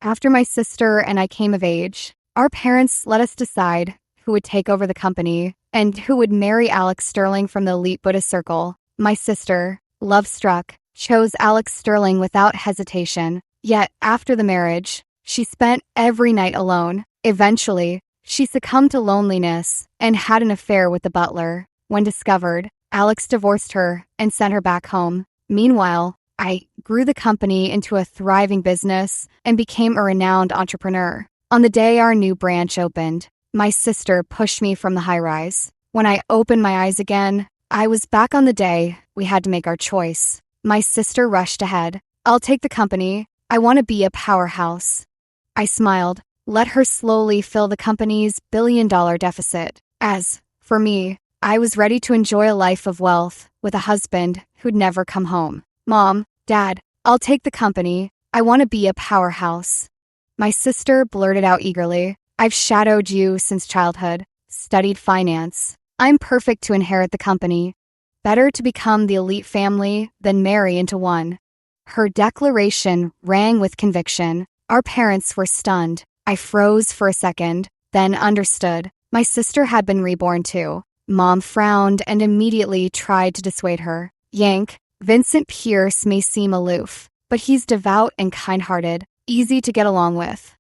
After my sister and I came of age, our parents let us decide who would take over the company and who would marry Alex Sterling from the elite Buddhist circle. My sister, love-struck, chose Alex Sterling without hesitation. Yet, after the marriage, she spent every night alone. Eventually, she succumbed to loneliness and had an affair with the butler. When discovered, Alex divorced her and sent her back home. Meanwhile, I grew the company into a thriving business and became a renowned entrepreneur. On the day our new branch opened, my sister pushed me from the high-rise. When I opened my eyes again, I was back on the day we had to make our choice. My sister rushed ahead. "I'll take the company. I want to be a powerhouse." I smiled, let her slowly fill the company's billion-dollar deficit. As for me, I was ready to enjoy a life of wealth with a husband who'd never come home. "Mom, Dad, I'll take the company. I want to be a powerhouse." My sister blurted out eagerly, "I've shadowed you since childhood, studied finance. I'm perfect to inherit the company. Better to become the elite family than marry into one." Her declaration rang with conviction. Our parents were stunned. I froze for a second, then understood. My sister had been reborn too. Mom frowned and immediately tried to dissuade her. "Yank, Vincent Pierce may seem aloof, but he's devout and kind-hearted, easy to get along with.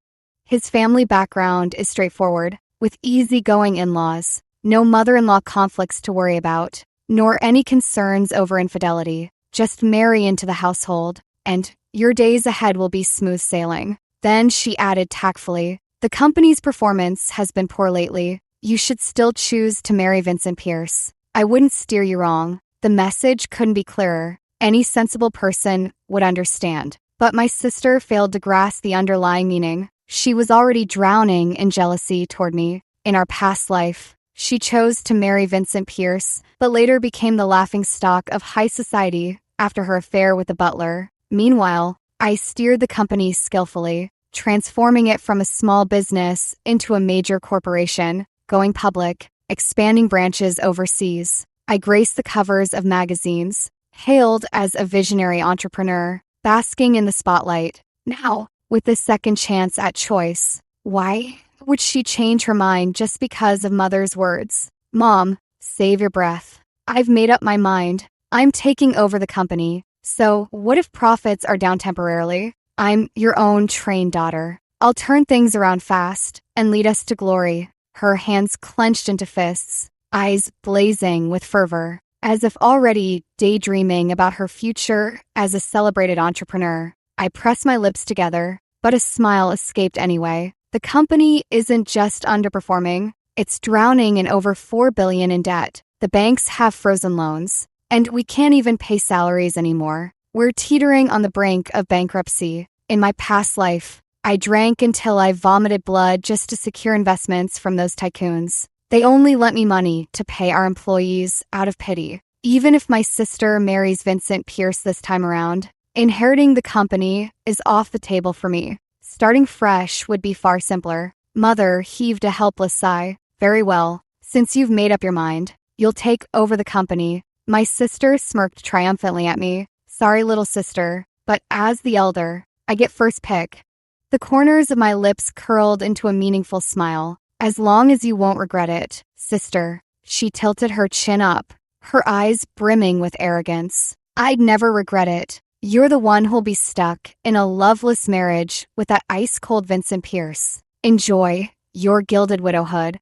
His family background is straightforward, with easygoing in-laws, no mother-in-law conflicts to worry about, nor any concerns over infidelity. Just marry into the household, and your days ahead will be smooth sailing." Then she added tactfully, "The company's performance has been poor lately. You should still choose to marry Vincent Pierce. I wouldn't steer you wrong. The message couldn't be clearer. Any sensible person would understand." But my sister failed to grasp the underlying meaning. She was already drowning in jealousy toward me. In our past life, she chose to marry Vincent Pierce, but later became the laughingstock of high society after her affair with the butler. Meanwhile, I steered the company skillfully, transforming it from a small business into a major corporation, going public, expanding branches overseas. I graced the covers of magazines, hailed as a visionary entrepreneur, basking in the spotlight. Now, with this second chance at choice, why would she change her mind just because of Mother's words? "Mom, save your breath. I've made up my mind. I'm taking over the company. So what if profits are down temporarily? I'm your own trained daughter. I'll turn things around fast and lead us to glory." Her hands clenched into fists, eyes blazing with fervor, as if already daydreaming about her future as a celebrated entrepreneur. I pressed my lips together, but a smile escaped anyway. The company isn't just underperforming, it's drowning in over $4 billion in debt. The banks have frozen loans, and we can't even pay salaries anymore. We're teetering on the brink of bankruptcy. In my past life, I drank until I vomited blood just to secure investments from those tycoons. They only lent me money to pay our employees out of pity. Even if my sister marries Vincent Pierce this time around, inheriting the company is off the table for me. Starting fresh would be far simpler. Mother heaved a helpless sigh. "Very well. Since you've made up your mind, you'll take over the company." My sister smirked triumphantly at me. "Sorry, little sister, but as the elder, I get first pick." The corners of my lips curled into a meaningful smile. "As long as you won't regret it, sister." She tilted her chin up, her eyes brimming with arrogance. "I'd never regret it. You're the one who'll be stuck in a loveless marriage with that ice-cold Vincent Pierce. Enjoy your gilded widowhood.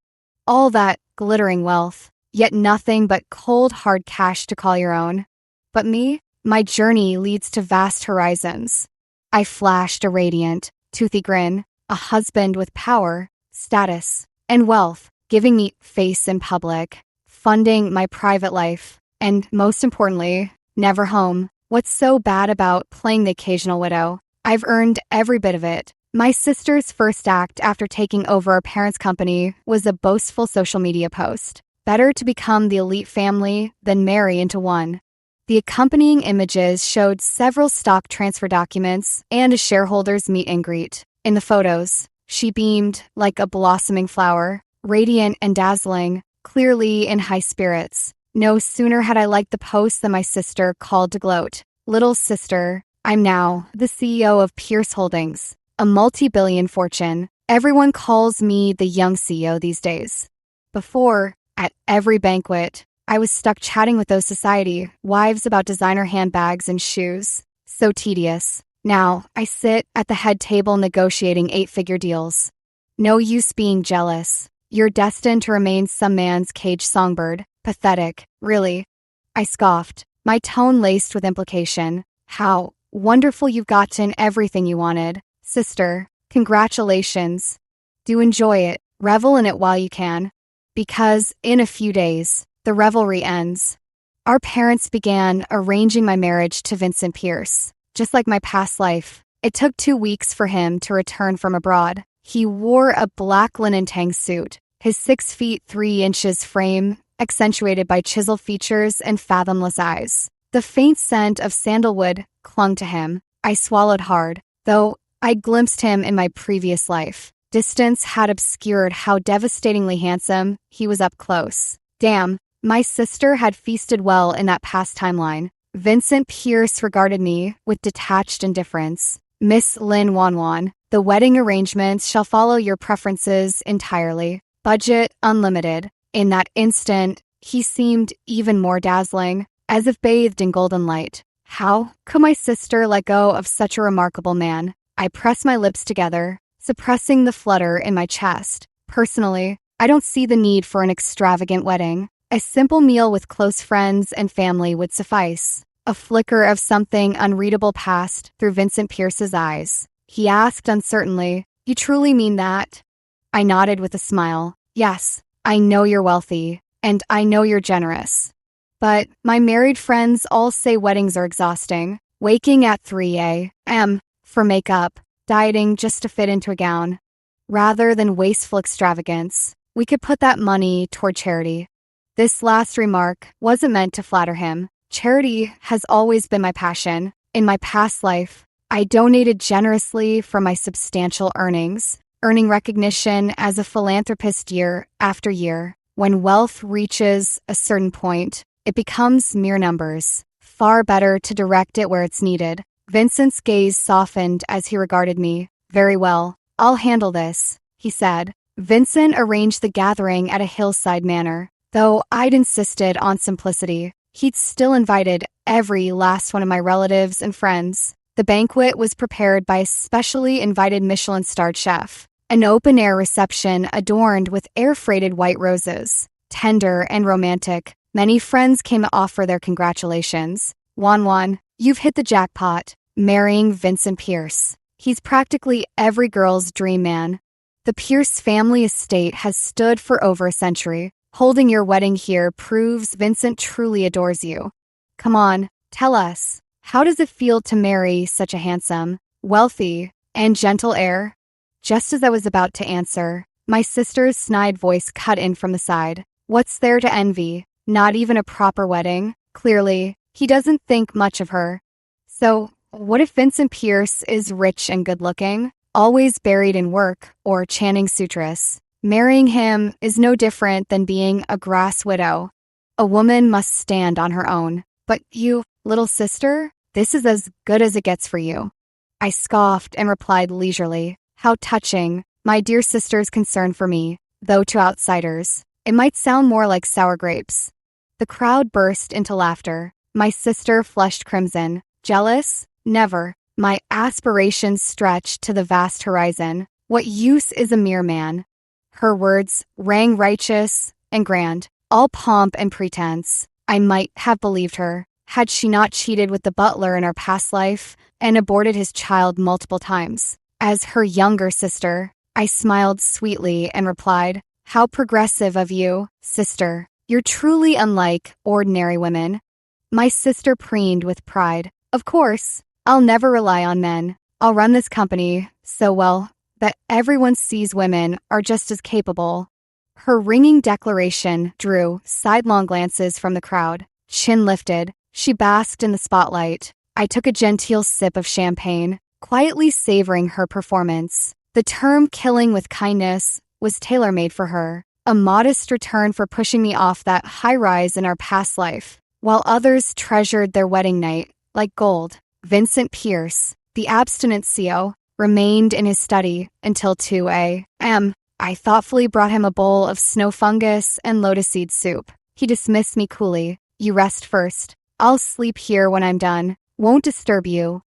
All that glittering wealth, yet nothing but cold, hard cash to call your own. But me, my journey leads to vast horizons." I flashed a radiant, toothy grin, a husband with power, status, and wealth, giving me face in public, funding my private life, and most importantly, never home. What's so bad about playing the occasional widow? I've earned every bit of it. My sister's first act after taking over our parents' company was a boastful social media post. Better to become the elite family than marry into one. The accompanying images showed several stock transfer documents and a shareholders' meet and greet. In the photos, she beamed like a blossoming flower, radiant and dazzling, clearly in high spirits. No sooner had I liked the post than my sister called to gloat. "Little sister, I'm now the CEO of Pierce Holdings. a multi-billion fortune. Everyone calls me the young CEO these days. Before, at every banquet, I was stuck chatting with those society wives about designer handbags and shoes. So tedious. Now, I sit at the head table negotiating 8-figure deals. No use being jealous. You're destined to remain some man's caged songbird. Pathetic, really. I scoffed, my tone laced with implication. How wonderful you've gotten everything you wanted. Sister, congratulations. Do enjoy it. Revel in it while you can. Because in a few days, the revelry ends. Our parents began arranging my marriage to Vincent Pierce. Just like my past life, it took 2 weeks for him to return from abroad. He wore a black linen tang suit, his 6 feet 3 inches frame accentuated by chiseled features and fathomless eyes. The faint scent of sandalwood clung to him. I swallowed hard, though I glimpsed him in my previous life. Distance had obscured how devastatingly handsome he was up close. Damn, my sister had feasted well in that past timeline. Vincent Pierce regarded me with detached indifference. Miss Lin Wanwan, the wedding arrangements shall follow your preferences entirely. Budget unlimited. In that instant, he seemed even more dazzling, as if bathed in golden light. How could my sister let go of such a remarkable man? I pressed my lips together, suppressing the flutter in my chest. Personally, I don't see the need for an extravagant wedding. A simple meal with close friends and family would suffice. A flicker of something unreadable passed through Vincent Pierce's eyes. He asked uncertainly, "You truly mean that?" I nodded with a smile. "Yes, I know you're wealthy, and I know you're generous. But my married friends all say weddings are exhausting. Waking at 3 a.m. for makeup, dieting just to fit into a gown. Rather than wasteful extravagance, we could put that money toward charity." This last remark wasn't meant to flatter him. Charity has always been my passion. In my past life, I donated generously from my substantial earnings, earning recognition as a philanthropist year after year. When wealth reaches a certain point, it becomes mere numbers. Far better to direct it where it's needed. Vincent's gaze softened as he regarded me. "Very well, I'll handle this," he said. Vincent arranged the gathering at a hillside manor. Though I'd insisted on simplicity, he'd still invited every last one of my relatives and friends. The banquet was prepared by a specially invited Michelin-starred chef. An open-air reception adorned with air-freighted white roses. Tender and romantic, many friends came to offer their congratulations. "Wanwan, you've hit the jackpot, marrying Vincent Pierce. He's practically every girl's dream man. The Pierce family estate has stood for over a century. Holding your wedding here proves Vincent truly adores you. Come on, tell us, how does it feel to marry such a handsome, wealthy, and gentle heir?" Just as I was about to answer, my sister's snide voice cut in from the side. "What's there to envy? Not even a proper wedding. Clearly, he doesn't think much of her. So, what if Vincent Pierce is rich and good-looking, always buried in work or chanting sutras? Marrying him is no different than being a grass widow. A woman must stand on her own. But you, little sister, this is as good as it gets for you." I scoffed and replied leisurely, "How touching, my dear sister's concern for me, though to outsiders, it might sound more like sour grapes." The crowd burst into laughter. My sister flushed crimson. Jealous? Never. My aspirations stretched to the vast horizon. What use is a mere man? Her words rang righteous and grand, all pomp and pretense. I might have believed her, had she not cheated with the butler in our past life and aborted his child multiple times. As her younger sister, I smiled sweetly and replied, "How progressive of you, sister. You're truly unlike ordinary women." My sister preened with pride. "Of course, I'll never rely on men. I'll run this company so well that everyone sees women are just as capable." Her ringing declaration drew sidelong glances from the crowd. Chin lifted, she basked in the spotlight. I took a genteel sip of champagne, quietly savoring her performance. The term "killing with kindness" was tailor-made for her, a modest return for pushing me off that high-rise in our past life, while others treasured their wedding night like gold. Vincent Pierce, the abstinent CEO, remained in his study until 2 a.m. I thoughtfully brought him a bowl of snow fungus and lotus seed soup. He dismissed me coolly. You rest first. I'll sleep here when I'm done. Won't disturb you.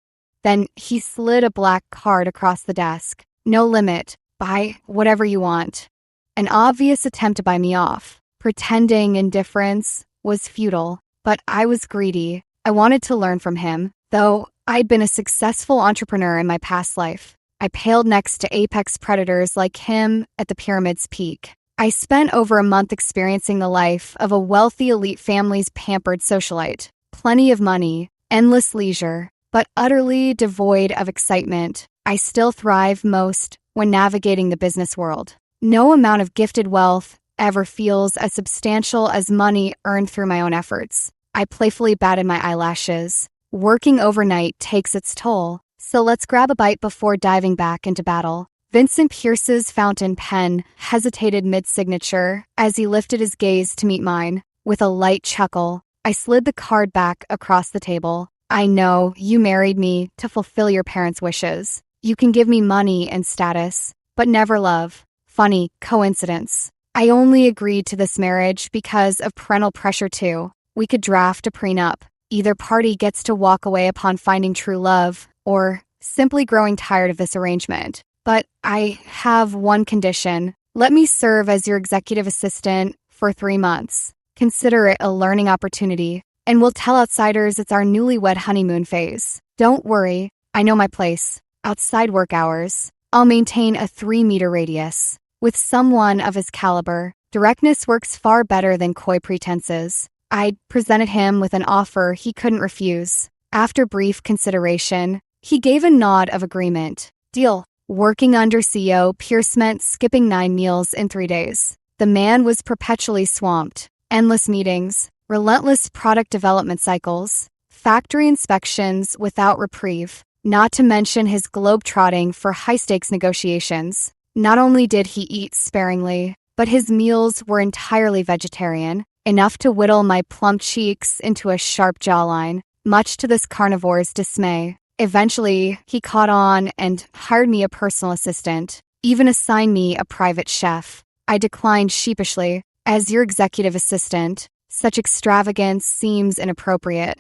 Then he slid a black card across the desk. No limit. Buy whatever you want. An obvious attempt to buy me off. Pretending indifference was futile, but I was greedy. I wanted to learn from him, though I'd been a successful entrepreneur in my past life. I paled next to apex predators like him at the pyramid's peak. I spent over a month experiencing the life of a wealthy elite family's pampered socialite. Plenty of money, endless leisure, but utterly devoid of excitement. I still thrive most when navigating the business world. No amount of gifted wealth ever feels as substantial as money earned through my own efforts. I playfully batted my eyelashes. Working overnight takes its toll, so let's grab a bite before diving back into battle. Vincent Pierce's fountain pen hesitated mid-signature as he lifted his gaze to meet mine. With a light chuckle, I slid the card back across the table. I know you married me to fulfill your parents' wishes. You can give me money and status, but never love. Funny coincidence. I only agreed to this marriage because of parental pressure too. We could draft a prenup. Either party gets to walk away upon finding true love, or simply growing tired of this arrangement. But I have one condition. Let me serve as your executive assistant for 3 months. Consider it a learning opportunity, and we'll tell outsiders it's our newlywed honeymoon phase. Don't worry, I know my place. Outside work hours, I'll maintain a 3-meter radius. With someone of his caliber, directness works far better than coy pretenses. I presented him with an offer he couldn't refuse. After brief consideration, he gave a nod of agreement. Deal. Working under CEO Pierce meant skipping 9 meals in 3 days. The man was perpetually swamped. Endless meetings, relentless product development cycles, factory inspections without reprieve, not to mention his globe-trotting for high-stakes negotiations. Not only did he eat sparingly, but his meals were entirely vegetarian, enough to whittle my plump cheeks into a sharp jawline, much to this carnivore's dismay. Eventually, he caught on and hired me a personal assistant, even assigned me a private chef. I declined sheepishly. As your executive assistant, such extravagance seems inappropriate.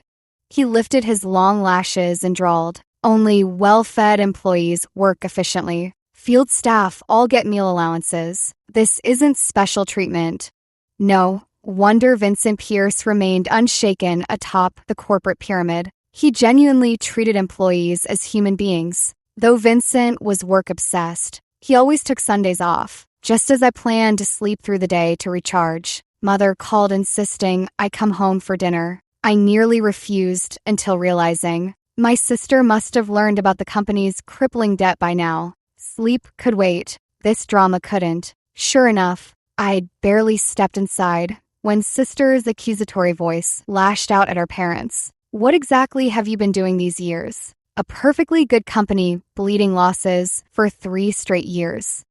He lifted his long lashes and drawled, only well-fed employees work efficiently. Field staff all get meal allowances. This isn't special treatment. No wonder Vincent Pierce remained unshaken atop the corporate pyramid. He genuinely treated employees as human beings. Though Vincent was work-obsessed, he always took Sundays off, just as I planned to sleep through the day to recharge. Mother called insisting I come home for dinner. I nearly refused until realizing my sister must have learned about the company's crippling debt by now. Sleep could wait. This drama couldn't. Sure enough, I'd barely stepped inside when sister's accusatory voice lashed out at our parents. What exactly have you been doing these years? A perfectly good company bleeding losses for 3 straight years.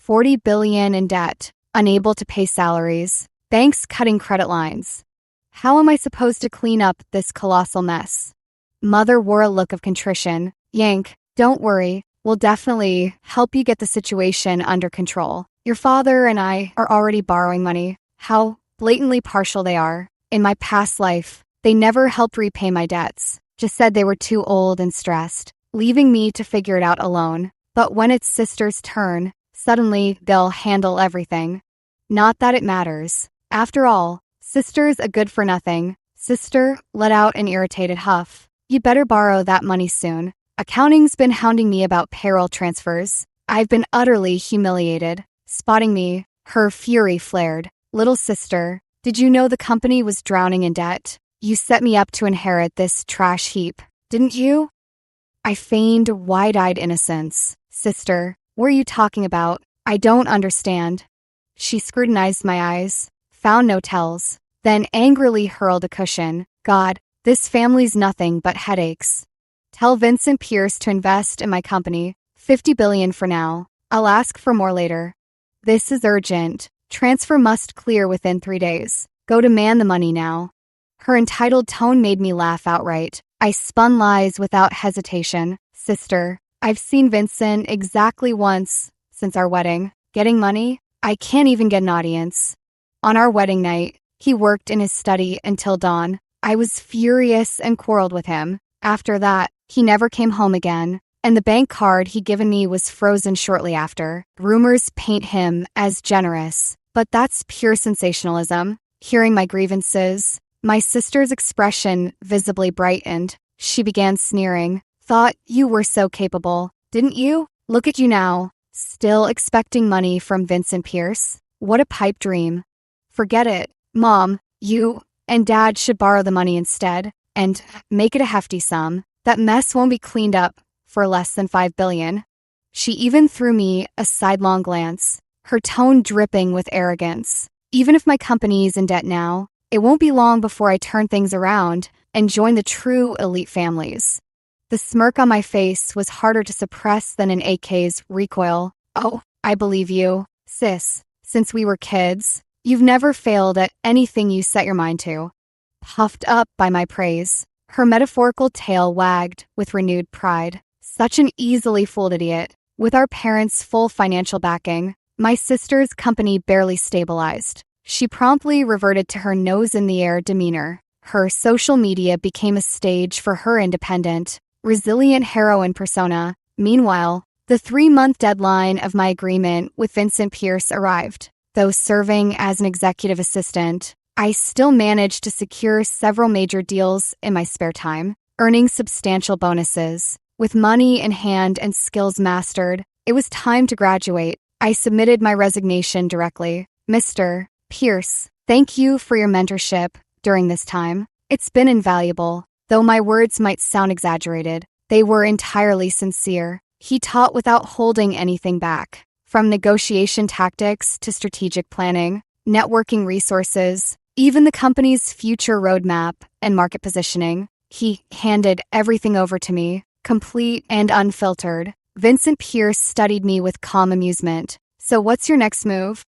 $40 billion in debt, unable to pay salaries, banks cutting credit lines. How am I supposed to clean up this colossal mess? Mother wore a look of contrition. Yank, don't worry. We'll definitely help you get the situation under control. Your father and I are already borrowing money. How blatantly partial they are. In my past life, they never helped repay my debts. Just said they were too old and stressed, leaving me to figure it out alone. But when it's sister's turn, suddenly they'll handle everything. Not that it matters. After all, sister's a good-for-nothing. Sister let out an irritated huff. You better borrow that money soon. Accounting's been hounding me about payroll transfers. I've been utterly humiliated. Spotting me, her fury flared. Little sister, did you know the company was drowning in debt? You set me up to inherit this trash heap, didn't you? I feigned wide-eyed innocence. Sister, what are you talking about? I don't understand. She scrutinized my eyes, found no tells, then angrily hurled a cushion. God, this family's nothing but headaches. Tell Vincent Pierce to invest in my company. $50 billion for now. I'll ask for more later. This is urgent. Transfer must clear within 3 days. Go demand the money now. Her entitled tone made me laugh outright. I spun lies without hesitation. Sister, I've seen Vincent exactly once since our wedding. Getting money? I can't even get an audience. On our wedding night, he worked in his study until dawn. I was furious and quarreled with him. After that, he never came home again, and the bank card he'd given me was frozen shortly after. Rumors paint him as generous, but that's pure sensationalism. Hearing my grievances, my sister's expression visibly brightened. She began sneering. Thought you were so capable, didn't you? Look at you now, still expecting money from Vincent Pierce. What a pipe dream. Forget it, Mom. You and Dad should borrow the money instead, and make it a hefty sum. That mess won't be cleaned up for less than $5 billion. She even threw me a sidelong glance, her tone dripping with arrogance. Even if my company is in debt now, it won't be long before I turn things around and join the true elite families. The smirk on my face was harder to suppress than an AK's recoil. Oh, I believe you, sis. Since we were kids, you've never failed at anything you set your mind to. Puffed up by my praise, her metaphorical tail wagged with renewed pride. Such an easily fooled idiot. With our parents' full financial backing, my sister's company barely stabilized. She promptly reverted to her nose-in-the-air demeanor. Her social media became a stage for her independent, resilient heroine persona. Meanwhile, the 3-month deadline of my agreement with Vincent Pierce arrived. Though serving as an executive assistant, I still managed to secure several major deals in my spare time, earning substantial bonuses. With money in hand and skills mastered, it was time to graduate. I submitted my resignation directly. Mr. Pierce, thank you for your mentorship during this time. It's been invaluable. Though my words might sound exaggerated, they were entirely sincere. He taught without holding anything back. From negotiation tactics to strategic planning, networking resources, even the company's future roadmap and market positioning, he handed everything over to me, complete and unfiltered. Vincent Pierce studied me with calm amusement. So what's your next move?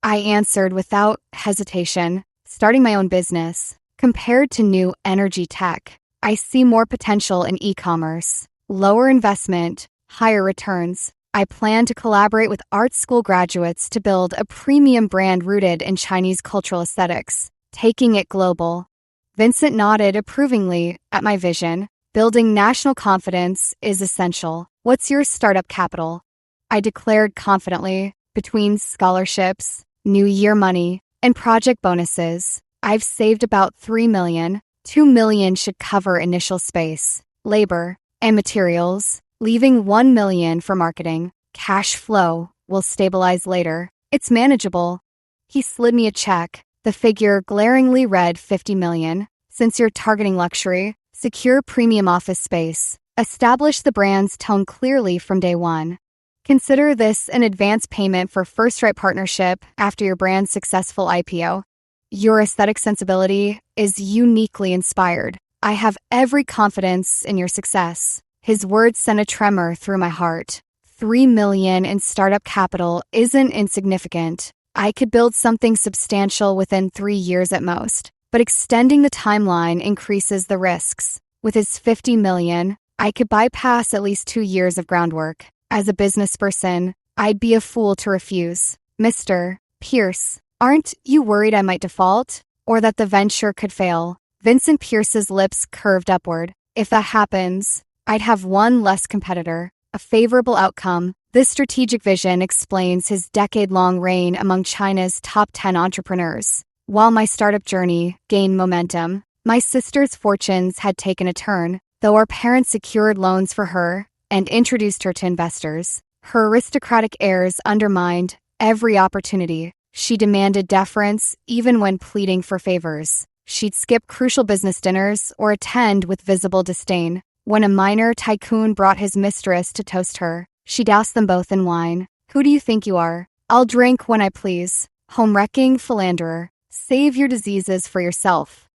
I answered without hesitation, starting my own business. Compared to new energy tech, I see more potential in e-commerce, lower investment, higher returns. I plan to collaborate with art school graduates to build a premium brand rooted in Chinese cultural aesthetics, taking it global. Vincent nodded approvingly at my vision. Building national confidence is essential. What's your startup capital? I declared confidently. Between scholarships, New Year money, and project bonuses, I've saved about $3 million. $2 million should cover initial space, labor, and materials, leaving $1 million for marketing. Cash flow will stabilize later. It's manageable. He slid me a check. The figure glaringly read $50 million. Since you're targeting luxury, secure premium office space. Establish the brand's tone clearly from day one. Consider this an advance payment for first-right partnership after your brand's successful IPO. Your aesthetic sensibility is uniquely inspired. I have every confidence in your success. His words sent a tremor through my heart. $3 million in startup capital isn't insignificant. I could build something substantial within 3 years at most, but extending the timeline increases the risks. With his $50 million, I could bypass at least 2 years of groundwork. As a business person, I'd be a fool to refuse. Mr. Pierce, aren't you worried I might default, or that the venture could fail? Vincent Pierce's lips curved upward. If that happens, I'd have one less competitor. A favorable outcome. This strategic vision explains his decade-long reign among China's top 10 entrepreneurs. While my startup journey gained momentum, my sister's fortunes had taken a turn. Though our parents secured loans for her and introduced her to investors, her aristocratic airs undermined every opportunity. She demanded deference even when pleading for favors. She'd skip crucial business dinners or attend with visible disdain. When a minor tycoon brought his mistress to toast her, she doused them both in wine. Who do you think you are? I'll drink when I please. Home-wrecking philanderer. Save your diseases for yourself.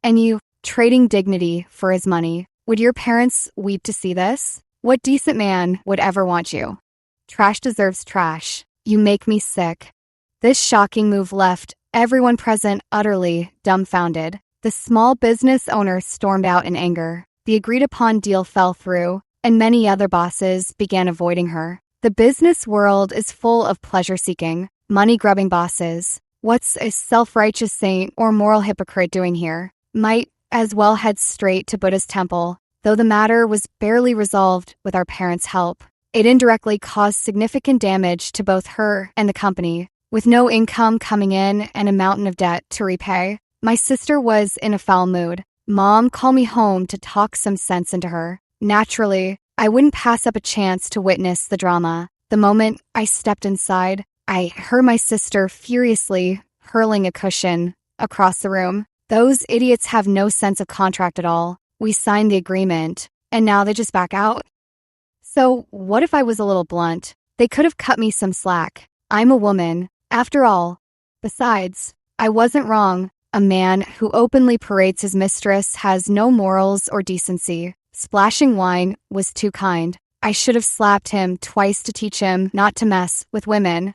And you, trading dignity for his money. Would your parents weep to see this? What decent man would ever want you? Trash deserves trash. You make me sick. This shocking move left everyone present utterly dumbfounded. The small business owner stormed out in anger. The agreed-upon deal fell through, and many other bosses began avoiding her. The business world is full of pleasure-seeking, money-grubbing bosses. What's a self-righteous saint or moral hypocrite doing here? Might as well head straight to Buddha's temple, though the matter was barely resolved with our parents' help. It indirectly caused significant damage to both her and the company. With no income coming in and a mountain of debt to repay, my sister was in a foul mood. Mom called me home to talk some sense into her. Naturally, I wouldn't pass up a chance to witness the drama. The moment I stepped inside, I heard my sister furiously hurling a cushion across the room. Those idiots have no sense of contract at all. We signed the agreement, and now they just back out. So what if I was a little blunt? They could have cut me some slack. I'm a woman, after all. Besides, I wasn't wrong. A man who openly parades his mistress has no morals or decency. Splashing wine was too kind. I should have slapped him twice to teach him not to mess with women.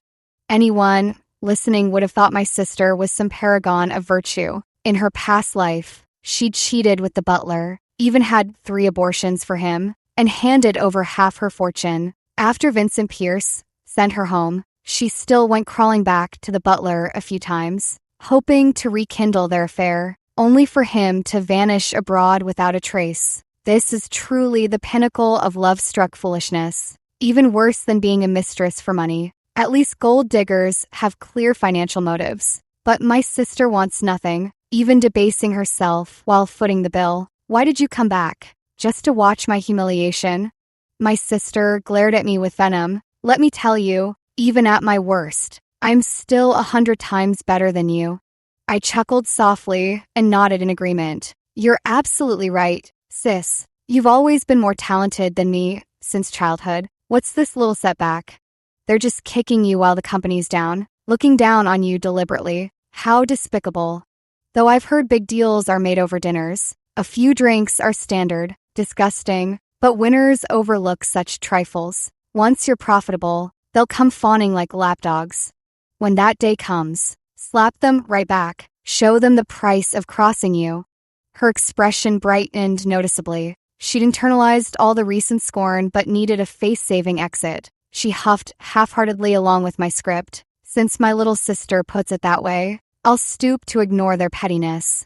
Anyone listening would have thought my sister was some paragon of virtue. In her past life, she'd cheated with the butler, even had 3 abortions for him, and handed over half her fortune. After Vincent Pierce sent her home, she still went crawling back to the butler a few times, hoping to rekindle their affair, only for him to vanish abroad without a trace. This is truly the pinnacle of love-struck foolishness, even worse than being a mistress for money. At least gold diggers have clear financial motives. But my sister wants nothing, even debasing herself while footing the bill. Why did you come back? Just to watch my humiliation? My sister glared at me with venom. Let me tell you, even at my worst, I'm still 100 times better than you. I chuckled softly and nodded in agreement. You're absolutely right, sis. You've always been more talented than me since childhood. What's this little setback? They're just kicking you while the company's down, looking down on you deliberately. How despicable. Though I've heard big deals are made over dinners. A few drinks are standard, disgusting, but winners overlook such trifles. Once you're profitable, they'll come fawning like lapdogs. When that day comes, slap them right back. Show them the price of crossing you. Her expression brightened noticeably. She'd internalized all the recent scorn but needed a face-saving exit. She huffed half-heartedly along with my script. Since my little sister puts it that way, I'll stoop to ignore their pettiness.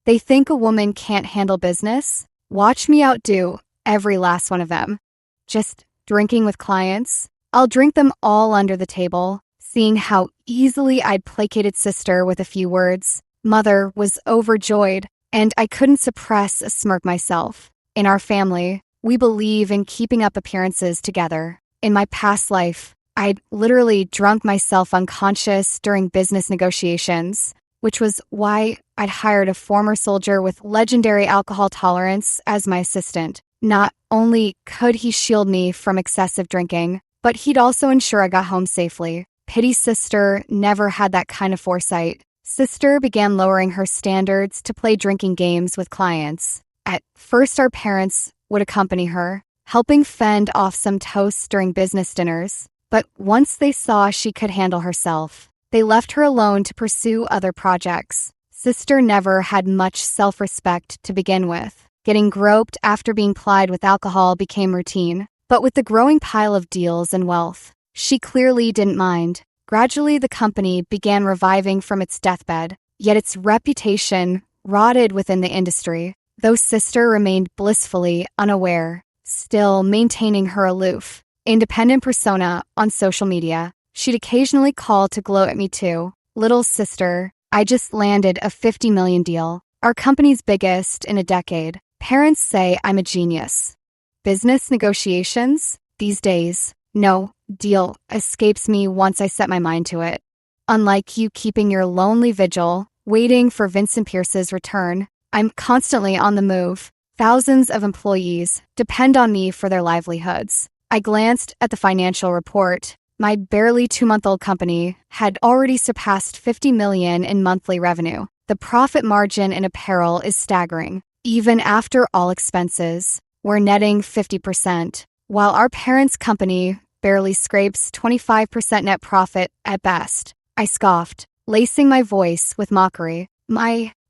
They think a woman can't handle business? Watch me outdo every last one of them. Just drinking with clients? I'll drink them all under the table. Seeing how easily I'd placated sister with a few words, Mother was overjoyed, and I couldn't suppress a smirk myself. In our family, we believe in keeping up appearances together. In my past life, I'd literally drunk myself unconscious during business negotiations, which was why I'd hired a former soldier with legendary alcohol tolerance as my assistant. Not only could he shield me from excessive drinking, but he'd also ensure I got home safely. Pity sister never had that kind of foresight. Sister began lowering her standards to play drinking games with clients. At first, our parents would accompany her, helping fend off some toasts during business dinners. But once they saw she could handle herself, they left her alone to pursue other projects. Sister never had much self-respect to begin with. Getting groped after being plied with alcohol became routine. But with the growing pile of deals and wealth, she clearly didn't mind. Gradually, the company began reviving from its deathbed, yet its reputation rotted within the industry. Though sister remained blissfully unaware, still maintaining her aloof, independent persona on social media. She'd occasionally call to gloat at me too. Little sister, I just landed a $50 million deal, our company's biggest in a decade. Parents say I'm a genius. Business negotiations? These days, no deal escapes me once I set my mind to it. Unlike you keeping your lonely vigil, waiting for Vincent Pierce's return, I'm constantly on the move. Thousands of employees depend on me for their livelihoods. I glanced at the financial report. My barely 2-month-old company had already surpassed $50 million in monthly revenue. The profit margin in apparel is staggering. Even after all expenses, we're netting 50%, while our parents' company barely scrapes 25% net profit at best. I scoffed, lacing my voice with mockery.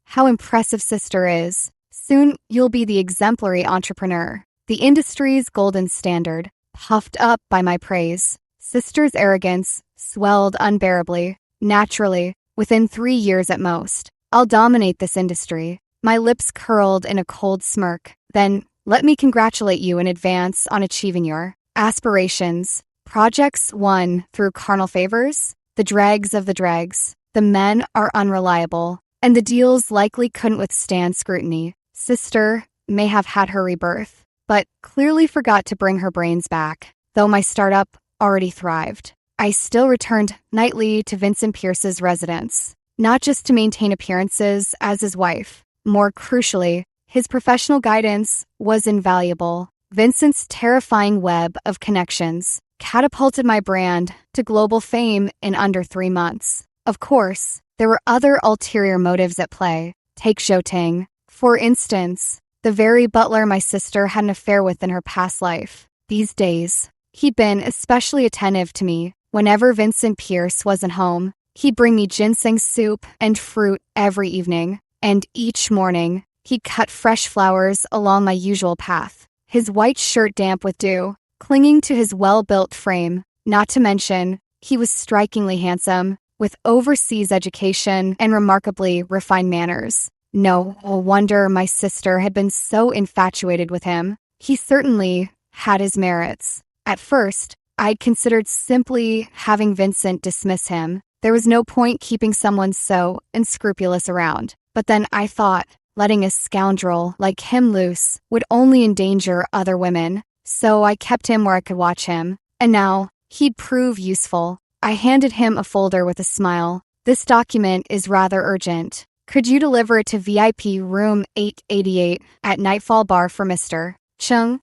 How impressive sister is. Soon you'll be the exemplary entrepreneur. the industry's golden standard, puffed up by my praise. Sister's arrogance swelled unbearably. Naturally, within 3 years at most, I'll dominate this industry. My lips curled in a cold smirk. Then, let me congratulate you in advance on achieving your aspirations. Projects won through carnal favors, the dregs of the dregs. The men are unreliable, and the deals likely couldn't withstand scrutiny. Sister may have had her rebirth, but clearly forgot to bring her brains back. Though my startup already thrived, I still returned nightly to Vincent Pierce's residence, not just to maintain appearances as his wife. More crucially, his professional guidance was invaluable. Vincent's terrifying web of connections catapulted my brand to global fame in under 3 months. Of course, there were other ulterior motives at play. Take Zhou Ting, for instance, the very butler my sister had an affair with in her past life. These days, he'd been especially attentive to me. Whenever Vincent Pierce wasn't home, he'd bring me ginseng soup and fruit every evening, and each morning, he'd cut fresh flowers along my usual path, his white shirt damp with dew, clinging to his well-built frame. Not to mention, he was strikingly handsome, with overseas education and remarkably refined manners. No wonder my sister had been so infatuated with him. He certainly had his merits. At first, I'd considered simply having Vincent dismiss him. There was no point keeping someone so unscrupulous around. But then I thought, letting a scoundrel like him loose would only endanger other women. So I kept him where I could watch him. And now, he'd prove useful. I handed him a folder with a smile. This document is rather urgent. Could you deliver it to VIP room 888 at Nightfall Bar for Mr. Chung?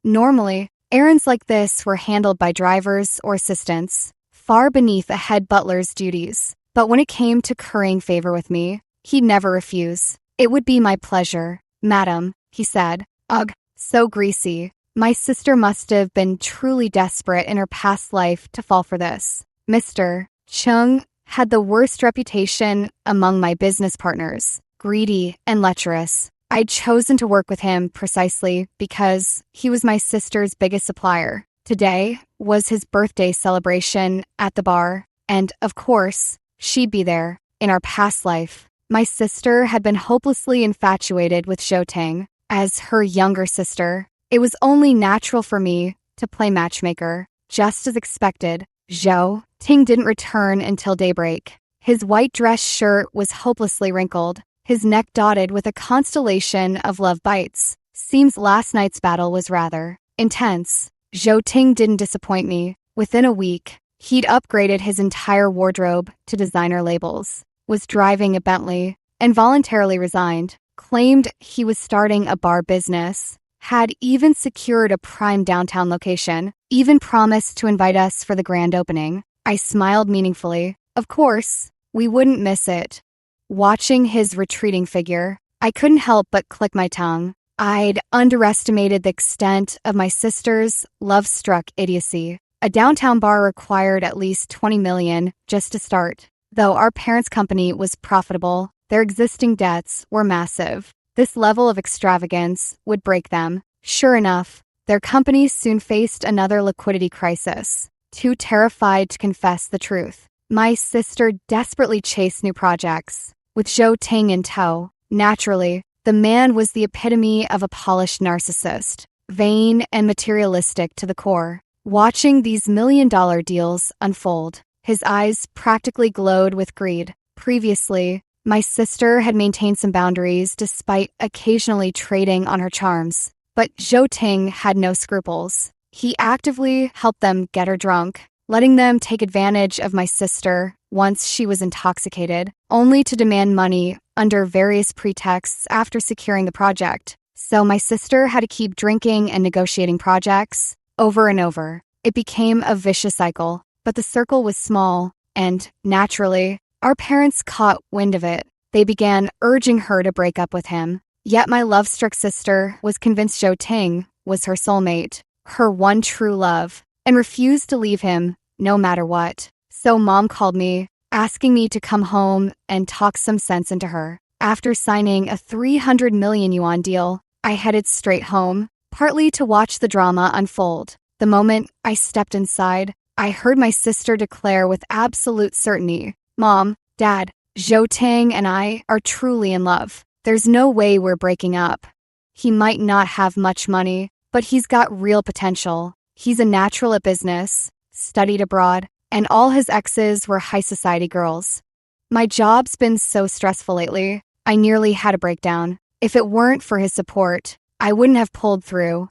Normally, errands like this were handled by drivers or assistants, far beneath a head butler's duties. But when it came to currying favor with me, he'd never refuse. It would be my pleasure, madam, he said. Ugh, so greasy. My sister must have been truly desperate in her past life to fall for this. Mr. Chung had the worst reputation among my business partners, greedy and lecherous. I'd chosen to work with him precisely because he was my sister's biggest supplier. Today was his birthday celebration at the bar, and of course, she'd be there. In our past life, my sister had been hopelessly infatuated with Zhou Ting. As her younger sister, it was only natural for me to play matchmaker. Just as expected, Zhou Ting didn't return until daybreak. His white dress shirt was hopelessly wrinkled, his neck dotted with a constellation of love bites. Seems last night's battle was rather intense. Zhou Ting didn't disappoint me. Within a week, he'd upgraded his entire wardrobe to designer labels, was driving a Bentley, and voluntarily resigned, claimed he was starting a bar business, had even secured a prime downtown location, even promised to invite us for the grand opening. I smiled meaningfully. Of course, we wouldn't miss it. Watching his retreating figure, I couldn't help but click my tongue. I'd underestimated the extent of my sister's love-struck idiocy. A downtown bar required at least $20 million just to start. Though our parents' company was profitable, their existing debts were massive. This level of extravagance would break them. Sure enough, their company soon faced another liquidity crisis. Too terrified to confess the truth, my sister desperately chased new projects, with Zhou Ting in tow. Naturally, the man was the epitome of a polished narcissist, vain and materialistic to the core. Watching these million-dollar deals unfold, his eyes practically glowed with greed. Previously, my sister had maintained some boundaries despite occasionally trading on her charms. But Zhou Ting had no scruples. He actively helped them get her drunk, letting them take advantage of my sister once she was intoxicated, only to demand money under various pretexts after securing the project. So my sister had to keep drinking and negotiating projects over and over. It became a vicious cycle, but the circle was small, and, naturally, our parents caught wind of it. They began urging her to break up with him. Yet my love-struck sister was convinced Zhou Ting was her soulmate, her one true love, and refused to leave him no matter what. So Mom called me, asking me to come home and talk some sense into her. After signing a 300 million yuan deal, I headed straight home, partly to watch the drama unfold. The moment I stepped inside, I heard my sister declare with absolute certainty, "Mom, Dad, Zhou Ting and I are truly in love. There's no way we're breaking up. He might not have much money, but he's got real potential. He's a natural at business, studied abroad, and all his exes were high society girls. My job's been so stressful lately, I nearly had a breakdown. If it weren't for his support, I wouldn't have pulled through."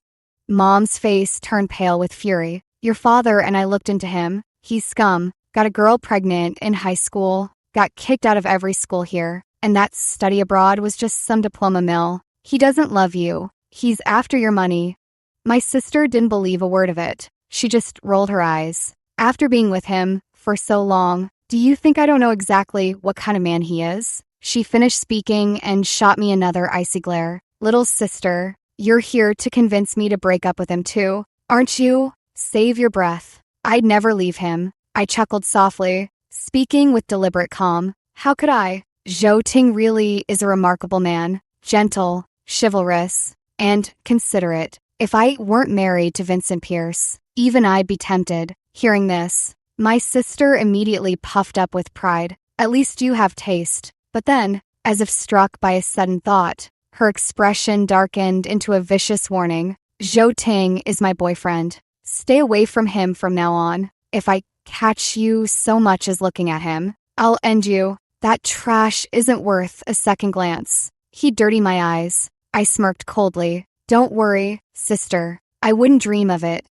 Mom's face turned pale with fury. "Your father," and I looked into him. "He's scum, got a girl pregnant in high school, got kicked out of every school here, and that study abroad was just some diploma mill. He doesn't love you. He's after your money." My sister didn't believe a word of it. She just rolled her eyes. "After being with him for so long, do you think I don't know exactly what kind of man he is?" She finished speaking and shot me another icy glare. "Little sister, you're here to convince me to break up with him too, aren't you? Save your breath. I'd never leave him." I chuckled softly, speaking with deliberate calm. "How could I? Zhou Ting really is a remarkable man, gentle, chivalrous, and considerate. If I weren't married to Vincent Pierce, even I'd be tempted." Hearing this, my sister immediately puffed up with pride. "At least you have taste." But then, as if struck by a sudden thought, her expression darkened into a vicious warning. "Zhou Ting is my boyfriend. Stay away from him from now on. If I catch you so much as looking at him, I'll end you. That trash isn't worth a second glance." He dirtied my eyes. I smirked coldly. "Don't worry, sister. I wouldn't dream of it."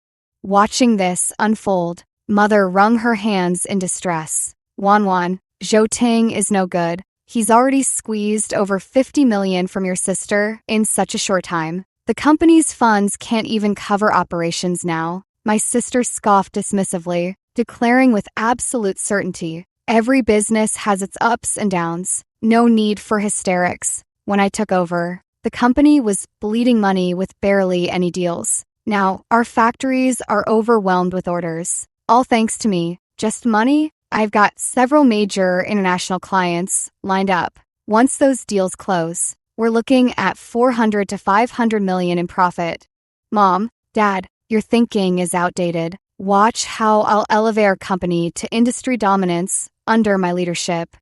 Watching this unfold, Mother wrung her hands in distress. "Wan, Zhou Ting is no good. He's already squeezed over 50 million from your sister in such a short time. The company's funds can't even cover operations now." My sister scoffed dismissively, declaring with absolute certainty, "Every business has its ups and downs. No need for hysterics." When I took over, the company was bleeding money with barely any deals. Now, our factories are overwhelmed with orders. All thanks to me. Just money? I've got several major international clients lined up. Once those deals close, we're looking at 400 to 500 million in profit. Mom, Dad, your thinking is outdated. Watch how I'll elevate our company to industry dominance under my leadership."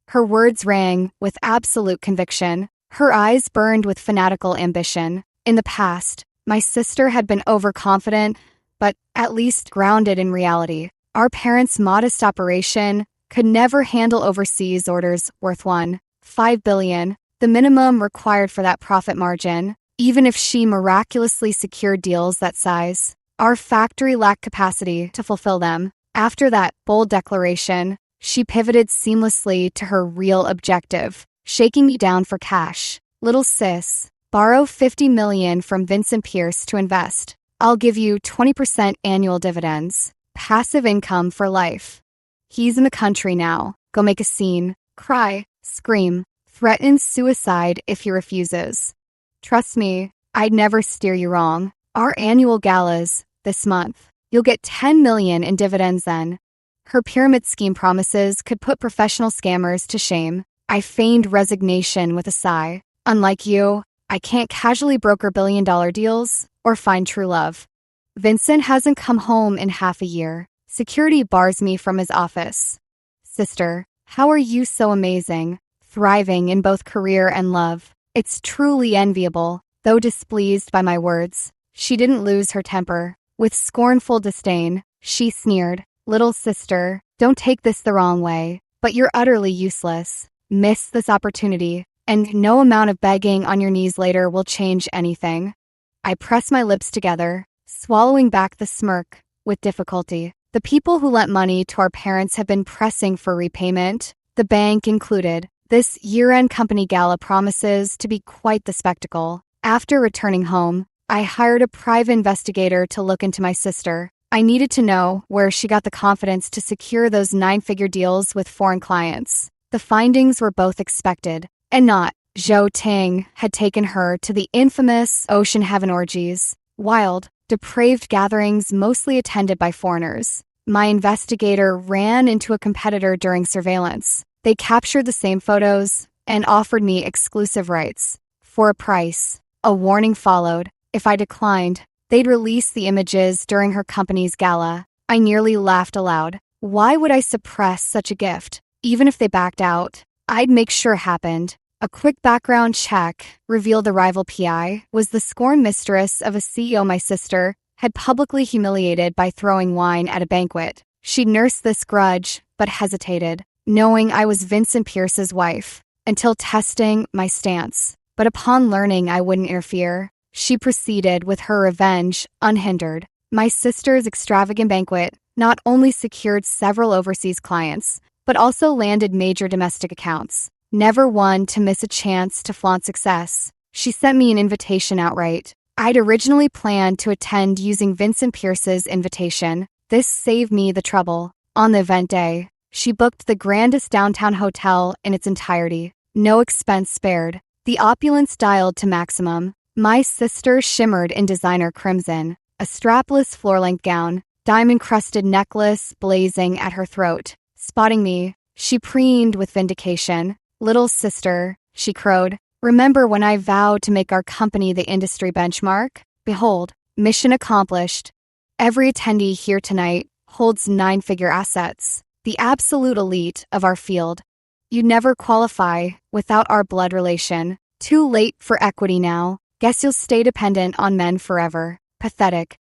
Her words rang with absolute conviction. Her eyes burned with fanatical ambition. In the past, my sister had been overconfident, but at least grounded in reality. Our parents' modest operation could never handle overseas orders worth $1.5 billion, the minimum required for that profit margin. Even if she miraculously secured deals that size, our factory lacked capacity to fulfill them. After that bold declaration, she pivoted seamlessly to her real objective, shaking me down for cash. "Little sis, borrow 50 million from Vincent Pierce to invest. I'll give you 20% annual dividends. Passive income for life. He's in the country now. Go make a scene. Cry, scream, threaten suicide if he refuses. Trust me, I'd never steer you wrong. Our annual galas, this month. You'll get 10 million in dividends then." Her pyramid scheme promises could put professional scammers to shame. I feigned resignation with a sigh. "Unlike you, I can't casually broker billion-dollar deals or find true love. Vincent hasn't come home in half a year. Security bars me from his office. Sister, how are you so amazing, thriving in both career and love? It's truly enviable." Though displeased by my words, she didn't lose her temper. With scornful disdain, she sneered, "Little sister, don't take this the wrong way, but you're utterly useless. Miss this opportunity, and no amount of begging on your knees later will change anything." I pressed my lips together, swallowing back the smirk with difficulty. The people who lent money to our parents have been pressing for repayment, the bank included. This year-end company gala promises to be quite the spectacle. After returning home, I hired a private investigator to look into my sister. I needed to know where she got the confidence to secure those 9-figure deals with foreign clients. The findings were both expected and not. Zhou Ting had taken her to the infamous Ocean Heaven orgies, wild, depraved gatherings mostly attended by foreigners. My investigator ran into a competitor during surveillance. They captured the same photos and offered me exclusive rights. For a price, a warning followed. If I declined, they'd release the images during her company's gala. I nearly laughed aloud. Why would I suppress such a gift? Even if they backed out, I'd make sure it happened. A quick background check revealed the rival PI was the scorned mistress of a CEO my sister had publicly humiliated by throwing wine at a banquet. She nursed this grudge, but hesitated, knowing I was Vincent Pierce's wife, until testing my stance. But upon learning I wouldn't interfere, she proceeded with her revenge unhindered. My sister's extravagant banquet not only secured several overseas clients, but also landed major domestic accounts. Never one to miss a chance to flaunt success. She sent me an invitation outright. I'd originally planned to attend using Vincent Pierce's invitation. This saved me the trouble. On the event day, she booked the grandest downtown hotel in its entirety. No expense spared. The opulence dialed to maximum. My sister shimmered in designer crimson, a strapless floor-length gown, diamond-crusted necklace blazing at her throat. Spotting me, she preened with vindication. "Little sister," she crowed, "remember when I vowed to make our company the industry benchmark? Behold, mission accomplished. Every attendee here tonight holds 9-figure assets, the absolute elite of our field. You'd never qualify without our blood relation. Too late for equity now. Guess you'll stay dependent on men forever. Pathetic."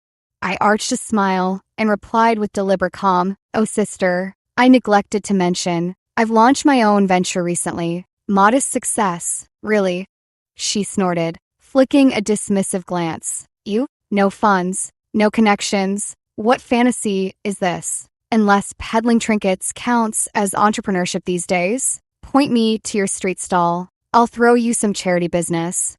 I arched a smile and replied with deliberate calm, "Oh sister, I neglected to mention, I've launched my own venture recently. Modest success, really." She snorted, flicking a dismissive glance. "You? No funds, no connections. What fantasy is this? Unless peddling trinkets counts as entrepreneurship these days. Point me to your street stall. I'll throw you some charity business."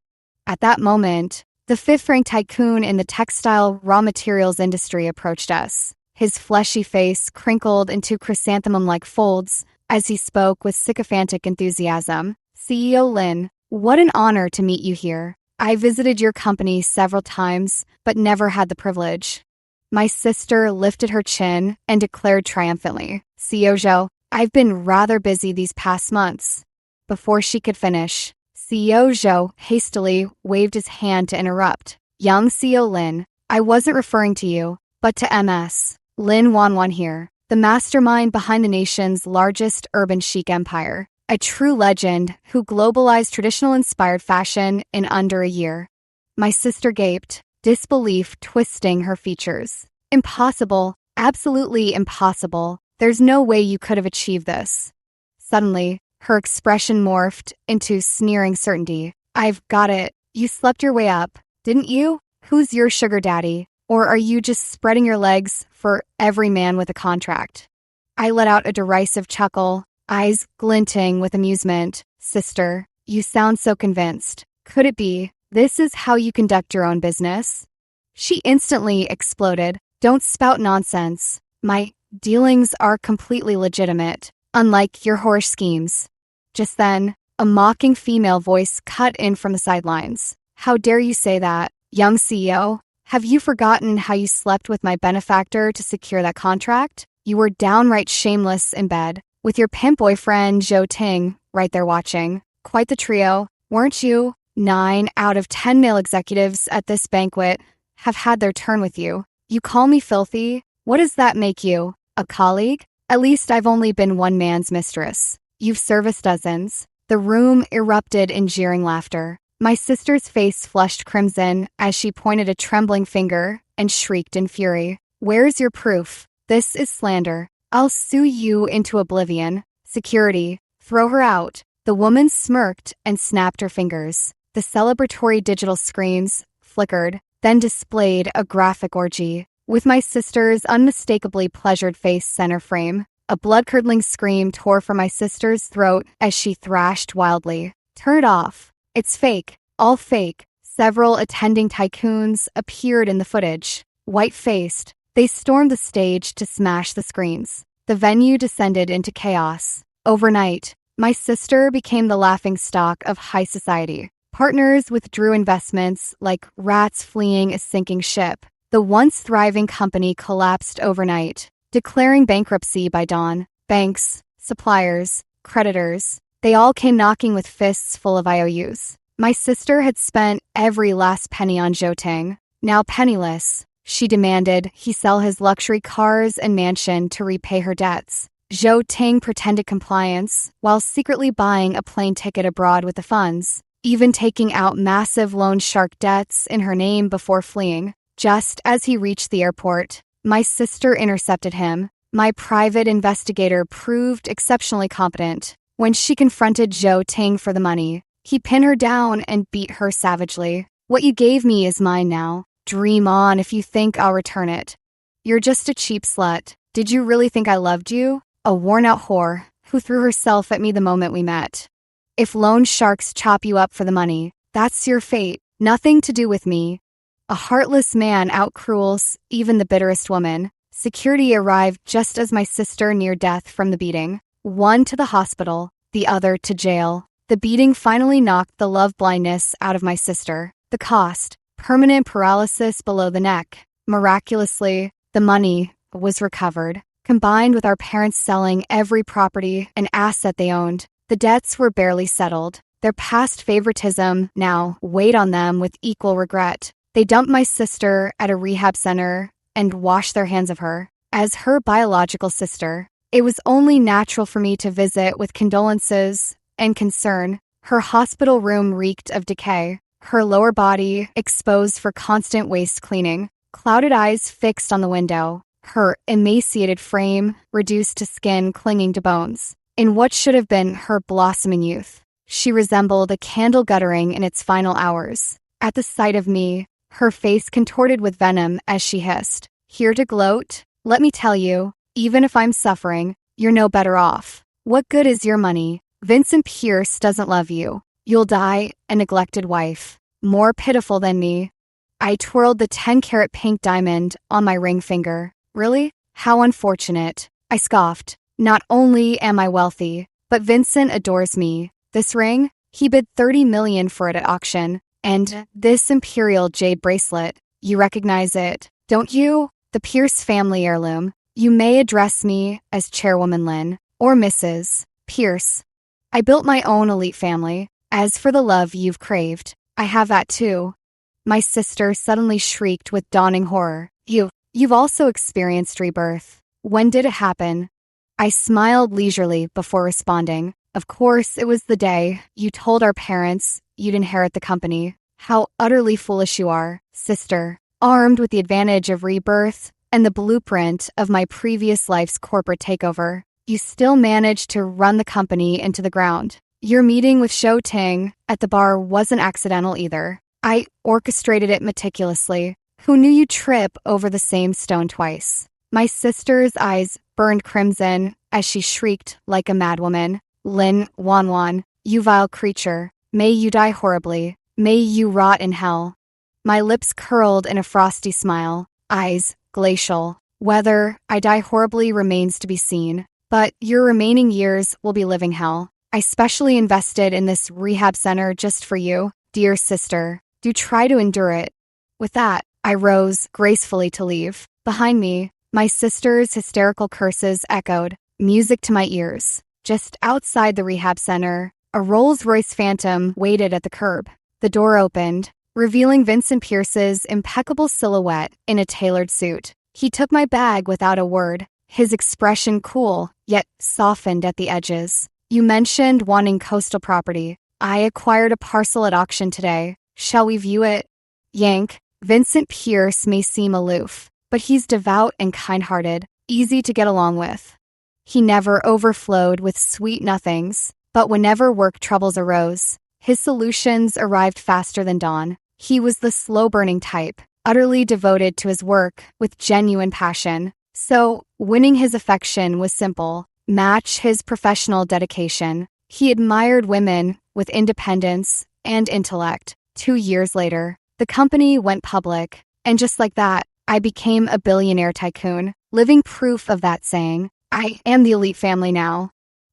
At that moment, the fifth-ranked tycoon in the textile raw materials industry approached us. His fleshy face crinkled into chrysanthemum-like folds as he spoke with sycophantic enthusiasm. "CEO Lin, what an honor to meet you here. I visited your company several times, but never had the privilege." My sister lifted her chin and declared triumphantly, "CEO Zhou, I've been rather busy these past months." Before she could finish, CEO Zhou hastily waved his hand to interrupt. "Young CEO Lin, I wasn't referring to you, but to MS. Lin Wanwan here, the mastermind behind the nation's largest urban chic empire, a true legend who globalized traditional-inspired fashion in under a year." My sister gaped, disbelief twisting her features. "Impossible, absolutely impossible. There's no way you could have achieved this." Suddenly, her expression morphed into sneering certainty. "I've got it. You slept your way up, didn't you? Who's your sugar daddy? Or are you just spreading your legs for every man with a contract?" I let out a derisive chuckle, eyes glinting with amusement. "Sister, you sound so convinced. Could it be, this is how you conduct your own business?" She instantly exploded. "Don't spout nonsense. My dealings are completely legitimate, unlike your whorish schemes." Just then, a mocking female voice cut in from the sidelines. "How dare you say that, young CEO? Have you forgotten how you slept with my benefactor to secure that contract? You were downright shameless in bed, with your pimp boyfriend Zhou Ting right there watching. Quite the trio, weren't you? 9 out of 10 male executives at this banquet have had their turn with you. You call me filthy? What does that make you? A colleague? At least I've only been one man's mistress. You've serviced dozens." The room erupted in jeering laughter. My sister's face flushed crimson as she pointed a trembling finger and shrieked in fury. "Where's your proof? This is slander. I'll sue you into oblivion. Security, throw her out." The woman smirked and snapped her fingers. The celebratory digital screens flickered, then displayed a graphic orgy, with my sister's unmistakably pleasured face center frame. A blood-curdling scream tore from my sister's throat as she thrashed wildly. "Turn it off. It's fake. All fake." Several attending tycoons appeared in the footage. White-faced, they stormed the stage to smash the screens. The venue descended into chaos. Overnight, my sister became the laughingstock of high society. Partners withdrew investments like rats fleeing a sinking ship. The once thriving company collapsed overnight, declaring bankruptcy by dawn. Banks, suppliers, creditors, they all came knocking with fists full of IOUs. My sister had spent every last penny on Zhou Ting. Now penniless, she demanded he sell his luxury cars and mansion to repay her debts. Zhou Ting pretended compliance while secretly buying a plane ticket abroad with the funds, even taking out massive loan shark debts in her name before fleeing. Just as he reached the airport, my sister intercepted him. My private investigator proved exceptionally competent. When she confronted Zhou Ting for the money, he pinned her down and beat her savagely. "What you gave me is mine now. Dream on if you think I'll return it. You're just a cheap slut. Did you really think I loved you? A worn-out whore who threw herself at me the moment we met. If loan sharks chop you up for the money, that's your fate. Nothing to do with me." A heartless man outcruels even the bitterest woman. Security arrived just as my sister neared death from the beating. One to the hospital, the other to jail. The beating finally knocked the love blindness out of my sister. The cost, permanent paralysis below the neck. Miraculously, the money was recovered. Combined with our parents selling every property and asset they owned, the debts were barely settled. Their past favoritism now weighed on them with equal regret. They dumped my sister at a rehab center and washed their hands of her. As her biological sister, it was only natural for me to visit with condolences and concern. Her hospital room reeked of decay, her lower body exposed for constant waste cleaning, clouded eyes fixed on the window, her emaciated frame reduced to skin clinging to bones. In what should have been her blossoming youth, she resembled a candle guttering in its final hours. At the sight of me, her face contorted with venom as she hissed, "Here to gloat? Let me tell you, even if I'm suffering, you're no better off. What good is your money? Vincent Pierce doesn't love you. You'll die a neglected wife. More pitiful than me." I twirled the 10-carat pink diamond on my ring finger. "Really? How unfortunate." I scoffed. "Not only am I wealthy, but Vincent adores me. This ring? He bid $30 million for it at auction. And this imperial jade bracelet, you recognize it, don't you? The Pierce family heirloom. You may address me as Chairwoman Lynn, or Mrs. Pierce. I built my own elite family. As for the love you've craved, I have that too." My sister suddenly shrieked with dawning horror. You've also experienced rebirth. When did it happen?" I smiled leisurely before responding. "Of course, it was the day you told our parents you'd inherit the company. How utterly foolish you are, sister. Armed with the advantage of rebirth and the blueprint of my previous life's corporate takeover, you still managed to run the company into the ground. Your meeting with Zhou Ting at the bar wasn't accidental either. I orchestrated it meticulously. Who knew you'd trip over the same stone twice?" My sister's eyes burned crimson as she shrieked like a madwoman. "Lin Wanwan, you vile creature. May you die horribly. May you rot in hell." My lips curled in a frosty smile, eyes glacial. "Whether I die horribly remains to be seen, but your remaining years will be living hell. I specially invested in this rehab center just for you, dear sister. Do try to endure it." With that, I rose gracefully to leave. Behind me, my sister's hysterical curses echoed, music to my ears. Just outside the rehab center, a Rolls-Royce Phantom waited at the curb. The door opened, revealing Vincent Pierce's impeccable silhouette in a tailored suit. He took my bag without a word, his expression cool, yet softened at the edges. "You mentioned wanting coastal property. I acquired a parcel at auction today. Shall we view it?" Yank. Vincent Pierce may seem aloof, but he's devout and kind-hearted, easy to get along with. He never overflowed with sweet nothings, but whenever work troubles arose, his solutions arrived faster than dawn. He was the slow-burning type, utterly devoted to his work with genuine passion. So, winning his affection was simple. Match his professional dedication. He admired women with independence and intellect. 2 years later, the company went public, and just like that, I became a billionaire tycoon, living proof of that saying. I am the elite family now.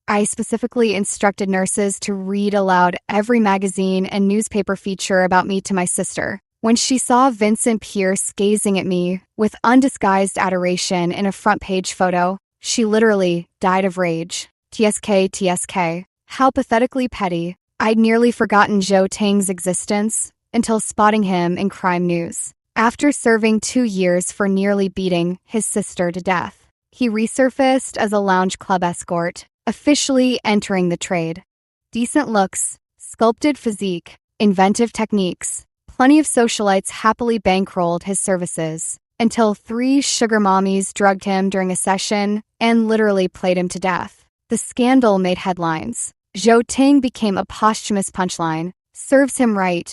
I specifically instructed nurses to read aloud every magazine and newspaper feature about me to my sister. When she saw Vincent Pierce gazing at me with undisguised adoration in a front-page photo, she literally died of rage. TSK, TSK. How pathetically petty. I'd nearly forgotten Zhou Tang's existence until spotting him in crime news. After serving 2 years for nearly beating his sister to death, he resurfaced as a lounge club escort, officially entering the trade. Decent looks, sculpted physique, inventive techniques, plenty of socialites happily bankrolled his services until 3 sugar mommies drugged him during a session and literally played him to death. The scandal made headlines. Zhou Ting became a posthumous punchline. Serves him right,